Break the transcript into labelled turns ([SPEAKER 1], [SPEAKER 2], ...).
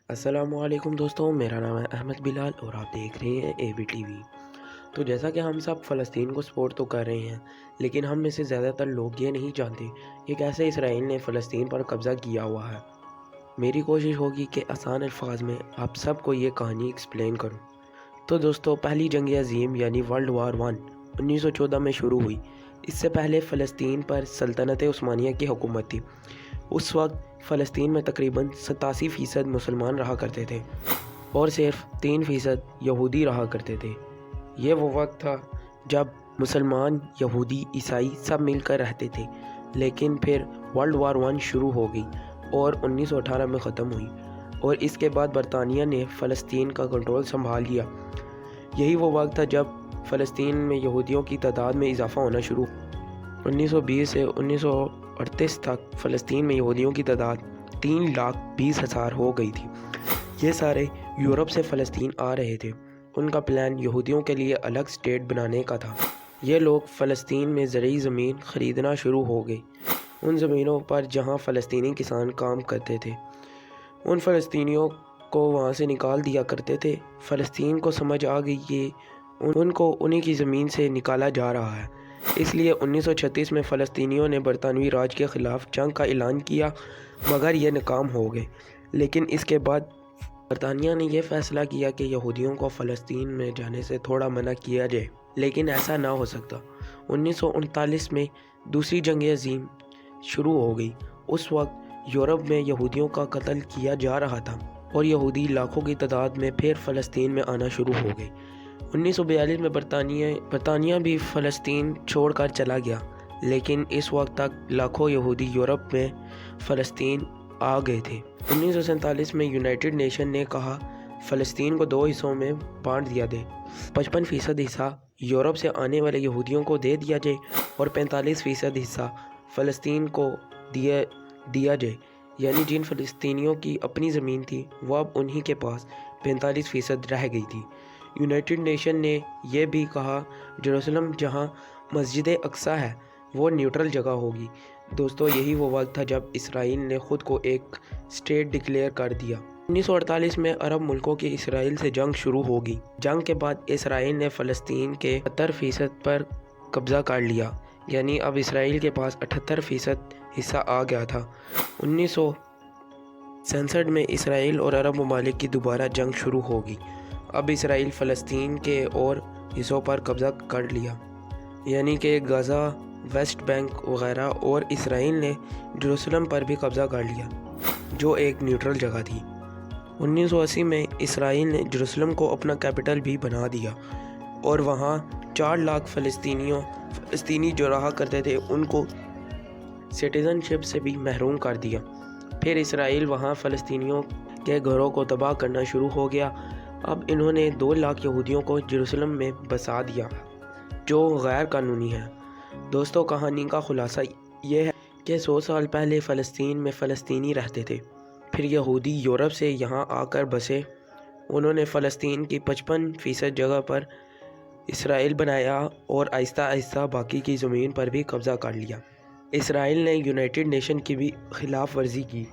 [SPEAKER 1] السلام علیکم دوستوں، میرا نام ہے احمد بلال اور آپ دیکھ رہے ہیں اے بی ٹی وی۔ تو جیسا کہ ہم سب فلسطین کو سپورٹ تو کر رہے ہیں، لیکن ہم میں سے زیادہ تر لوگ یہ نہیں جانتے کہ کیسے اسرائیل نے فلسطین پر قبضہ کیا ہوا ہے۔ میری کوشش ہوگی کہ آسان الفاظ میں آپ سب کو یہ کہانی ایکسپلین کروں۔ تو دوستوں، پہلی جنگ عظیم یعنی ورلڈ وار 1914 میں شروع ہوئی۔ اس سے پہلے فلسطین پر سلطنت عثمانیہ کی حکومت تھی۔ اس وقت فلسطین میں تقریباً 87% مسلمان رہا کرتے تھے اور صرف 3% یہودی رہا کرتے تھے۔ یہ وہ وقت تھا جب مسلمان، یہودی، عیسائی سب مل کر رہتے تھے، لیکن پھر ورلڈ وار 1 شروع ہو گئی اور 1918 میں ختم ہوئی، اور اس کے بعد برطانیہ نے فلسطین کا کنٹرول سنبھال لیا۔ یہی وہ وقت تھا جب فلسطین میں یہودیوں کی تعداد میں اضافہ ہونا شروع ہوا۔ 1920 سے 1938 تک فلسطین میں یہودیوں کی تعداد 3,20,000 ہو گئی تھی۔ یہ سارے یورپ سے فلسطین آ رہے تھے۔ ان کا پلان یہودیوں کے لیے الگ اسٹیٹ بنانے کا تھا۔ یہ لوگ فلسطین میں زرعی زمین خریدنا شروع ہو گئے، ان زمینوں پر جہاں فلسطینی کسان کام کرتے تھے۔ ان فلسطینیوں کو وہاں سے نکال دیا کرتے تھے۔ فلسطین کو سمجھ آ گئی کہ ان کو انہی کی زمین سے نکالا جا رہا ہے، اس لیے 1936 میں فلسطینیوں نے برطانوی راج کے خلاف جنگ کا اعلان کیا، مگر یہ ناکام ہو گئے۔ لیکن اس کے بعد برطانیہ نے یہ فیصلہ کیا کہ یہودیوں کو فلسطین میں جانے سے تھوڑا منع کیا جائے، لیکن ایسا نہ ہو سکتا۔ 1939 میں دوسری جنگ عظیم شروع ہو گئی۔ اس وقت یورپ میں یہودیوں کا قتل کیا جا رہا تھا اور یہودی لاکھوں کی تعداد میں پھر فلسطین میں آنا شروع ہو گئے۔ 1942 میں برطانیہ بھی فلسطین چھوڑ کر چلا گیا، لیکن اس وقت تک لاکھوں یہودی یورپ میں فلسطین آ گئے تھے۔ 1947 میں یونائٹڈ نیشن نے کہا فلسطین کو 2 حصوں میں بانٹ دیا دے، 55% حصہ یورپ سے آنے والے یہودیوں کو دے دیا جائے اور 45% حصہ فلسطین کو دیا جائے، یعنی جن فلسطینیوں کی اپنی زمین تھی وہ اب انہی کے پاس 45% رہ گئی تھی۔ یونائٹڈ نیشن نے یہ بھی کہا جیروسلم جہاں مسجد اقصی ہے وہ نیوٹرل جگہ ہوگی۔ دوستو، یہی وہ وقت تھا جب اسرائیل نے خود کو ایک اسٹیٹ ڈکلیئر کر دیا۔ 1948 میں عرب ملکوں کی اسرائیل سے جنگ شروع ہوگی۔ جنگ کے بعد اسرائیل نے فلسطین کے 78% پر قبضہ کر لیا، یعنی اب اسرائیل کے پاس 78% حصہ آ گیا تھا۔ 1967 میں اسرائیل اور عرب ممالک کی دوبارہ جنگ شروع ہوگی۔ اب اسرائیل فلسطین کے اور حصوں پر قبضہ کر لیا، یعنی کہ غزہ، ویسٹ بینک وغیرہ، اور اسرائیل نے جیروسلم پر بھی قبضہ کر لیا جو ایک نیوٹرل جگہ تھی۔ 1980 میں اسرائیل نے جیروسلم کو اپنا کیپٹل بھی بنا دیا اور وہاں 4 لاکھ فلسطینی جو رہا کرتے تھے ان کو سٹیزن شپ سے بھی محروم کر دیا۔ پھر اسرائیل وہاں فلسطینیوں کے گھروں کو تباہ کرنا شروع ہو گیا۔ اب انہوں نے 2 لاکھ یہودیوں کو جیروسلم میں بسا دیا جو غیر قانونی ہے۔ دوستو، کہانی کا خلاصہ یہ ہے کہ 100 سال پہلے فلسطین میں فلسطینی رہتے تھے، پھر یہودی یورپ سے یہاں آ کر بسے۔ انہوں نے فلسطین کی 55% جگہ پر اسرائیل بنایا اور آہستہ آہستہ باقی کی زمین پر بھی قبضہ کر لیا۔ اسرائیل نے یونائٹڈ نیشن کی بھی خلاف ورزی کی